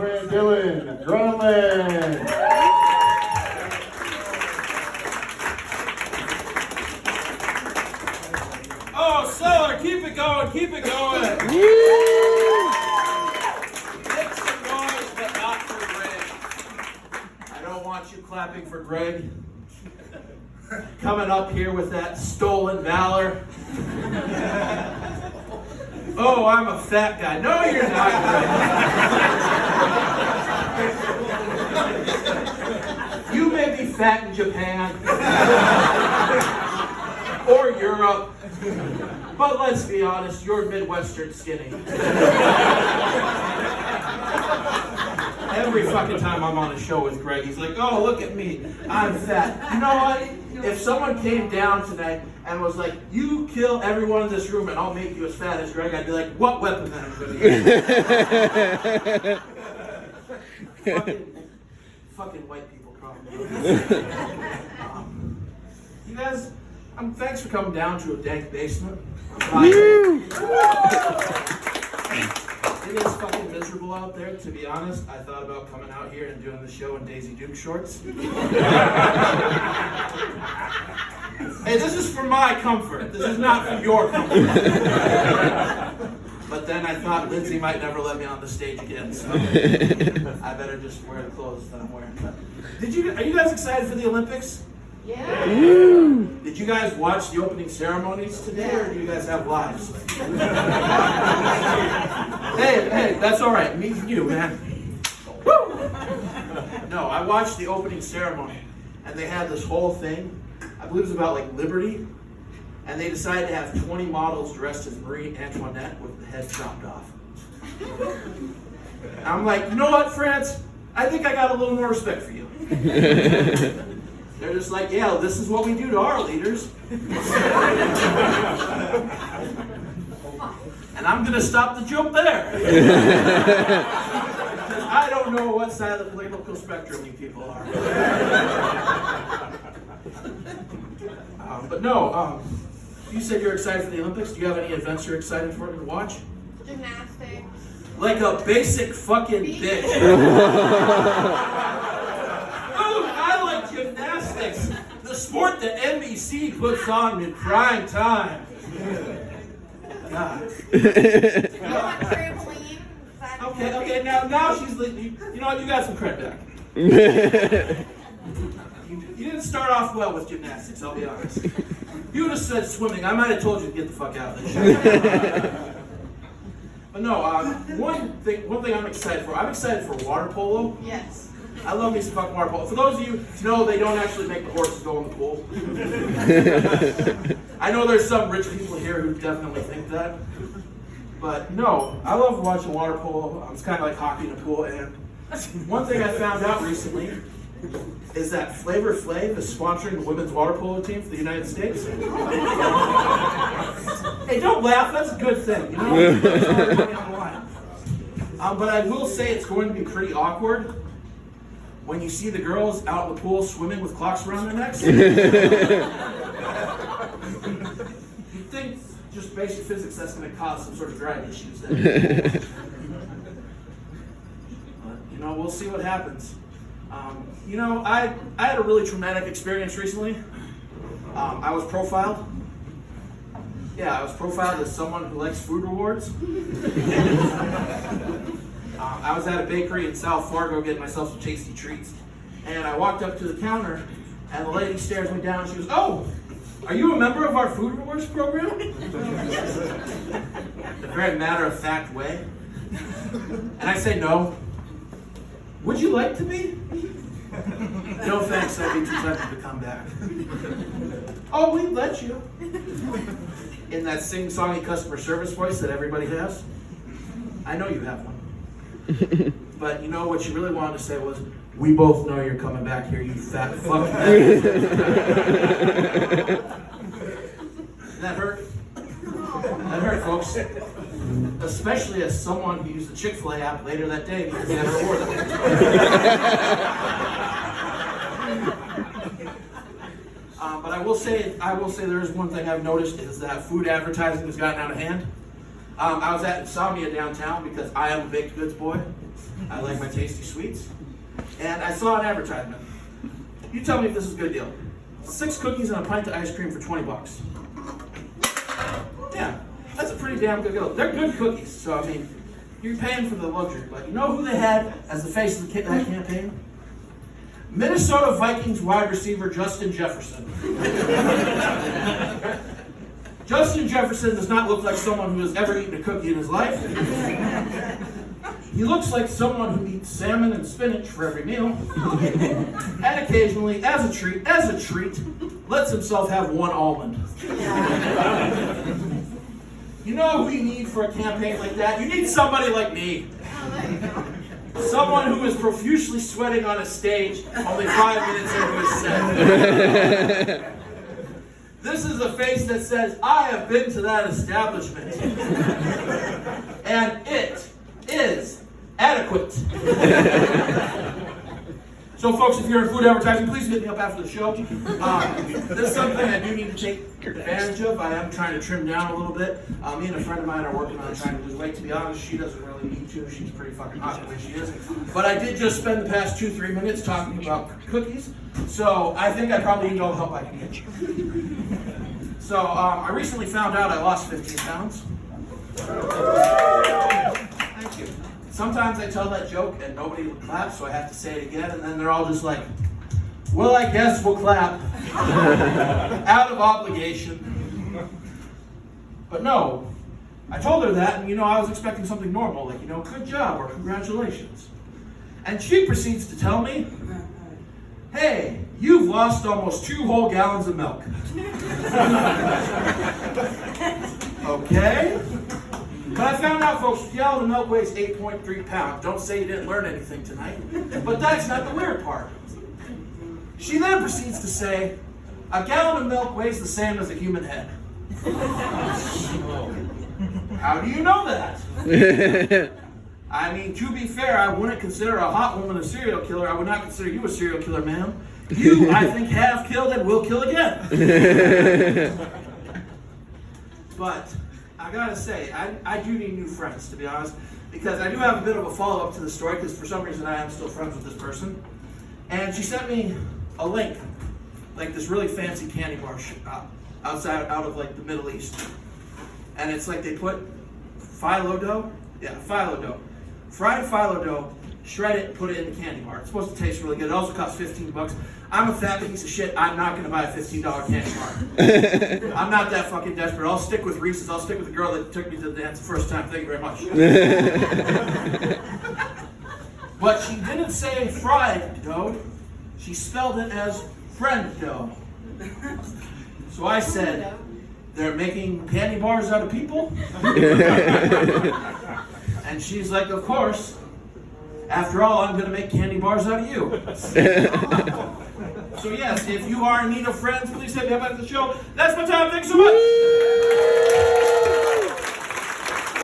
friend Dylan Drummond. Oh, Seller, keep it going, keep it going. Make some noise, but not for Greg. I don't want you clapping for Greg. Coming up here with that stolen valor. Oh, I'm a fat guy. No, you're not, Greg. You may be fat in Japan or Europe, but let's be honest, you're Midwestern skinny. Every fucking time I'm on a show with Greg, he's like, oh, look at me, I'm fat. You know what? If someone came down tonight and was like, you kill everyone in this room and I'll make you as fat as Greg, I'd be like, what weapon am I going to use? fucking white people problem. You guys, thanks for coming down to a dank basement. It is fucking miserable out there, to be honest. I thought about coming out here and doing the show in Daisy Duke shorts. Hey, this is for my comfort. This is not for your comfort. But then I thought Lindsay might never let me on the stage again, so I better just wear the clothes that I'm wearing. Are you guys excited for the Olympics? Yeah. Did you guys watch the opening ceremonies today, or do you guys have lives? Hey, that's all right. Me and you, man. Woo! No, I watched the opening ceremony, and they had this whole thing. I believe it was about like liberty, and they decided to have 20 models dressed as Marie Antoinette with the head chopped off. I'm like, you know what, France? I think I got a little more respect for you. They're just like, yeah, this is what we do to our leaders. And I'm going to stop the joke there. I don't know what side of the political spectrum you people are. But no, you said you're excited for the Olympics. Do you have any events you're excited for to watch? Gymnastics. Like a basic fucking bitch. Gymnastics, the sport that NBC puts on in prime time. God. Trampoline. Okay, now she's, you know what, you got some credit back. You didn't start off well with gymnastics, I'll be honest. You would have said swimming, I might have told you to get the fuck out of this shit. But no, one thing I'm excited for. I'm excited for water polo. Yes. I love me some fucking water polo. For those of you who know, they don't actually make the horses go in the pool. I know there's some rich people here who definitely think that. But no, I love watching water polo. It's kind of like hockey in a pool. And one thing I found out recently is that Flavor Flav is sponsoring the women's water polo team for the United States. Hey, don't laugh. That's a good thing, you know? But I will say it's going to be pretty awkward when you see the girls out in the pool swimming with clocks around their necks. You'd think just basic physics that's going to cause some sort of drag issues there. But, you know, we'll see what happens. You know, I had a really traumatic experience recently. I was profiled. Yeah, I was profiled as someone who likes food rewards. I was at a bakery in South Fargo getting myself some tasty treats. And I walked up to the counter, and the lady stares me down, and she goes, oh, are you a member of our food rewards program? In a very matter-of-fact way. And I say, no. Would you like to be? No thanks, I'd be too tempted to come back. Oh, we'd let you. In that sing-songy customer service voice that everybody has. I know you have one. But you know what you really wanted to say was, we both know you're coming back here, you fat fuck. That hurt. That hurt, folks. Especially as someone who used the Chick-fil-A app later that day because he had her order. But I will say there is one thing I've noticed is that food advertising has gotten out of hand. I was at Insomnia downtown because I am a baked goods boy. I like my tasty sweets. And I saw an advertisement. You tell me if this is a good deal. 6 cookies and a pint of ice cream for $20. Yeah, that's a pretty damn good deal. They're good cookies, so I mean, you're paying for the luxury. But you know who they had as the face of that campaign? Minnesota Vikings wide receiver Justin Jefferson. Justin Jefferson does not look like someone who has ever eaten a cookie in his life. He looks like someone who eats salmon and spinach for every meal, and occasionally, as a treat, lets himself have one almond. You know who you need for a campaign like that? You need somebody like me. Oh, there you go. Someone who is profusely sweating on a stage only 5 minutes into his set. This is a face that says, I have been to that establishment. And it is adequate. So folks, if you're in food advertising, please hit me up after the show. This is something I do need to take advantage of. I am trying to trim down a little bit. Me and a friend of mine are working on trying to lose weight. To be honest, she doesn't really need to. She's pretty fucking hot the way she is. But I did just spend the past 2-3 minutes talking about cookies. So I think I probably need all the help I can get. So I recently found out I lost 15 pounds. Thank you. Sometimes I tell that joke and nobody will clap, so I have to say it again, and then they're all just like, well, I guess we'll clap. Out of obligation. But no, I told her that, and I was expecting something normal, like, good job or congratulations. And she proceeds to tell me, hey, you've lost almost 2 whole gallons of milk. Okay. But I found out, folks, a gallon of milk weighs 8.3 pounds. Don't say you didn't learn anything tonight. But that's not the weird part. She then proceeds to say, a gallon of milk weighs the same as a human head. How do you know that? I mean, to be fair, I wouldn't consider a hot woman a serial killer. I would not consider you a serial killer, ma'am. You, I think, have killed and will kill again. But I gotta say, I do need new friends, to be honest, because I do have a bit of a follow-up to the story, because for some reason I am still friends with this person. And she sent me a link, like this really fancy candy bar out of like the Middle East. And it's like they put phyllo dough, fried phyllo dough, shred it, and put it in the candy bar. It's supposed to taste really good. It also costs $15. I'm a fat piece of shit. I'm not going to buy a $15 candy bar. I'm not that fucking desperate. I'll stick with Reese's. I'll stick with the girl that took me to the dance the first time. Thank you very much. But she didn't say fried dough. She spelled it as friend dough. So I said, they're making candy bars out of people? And she's like, of course. After all, I'm going to make candy bars out of you. So yes, if you are in need of friends, please hit me up at the show. That's my time. Thanks so much.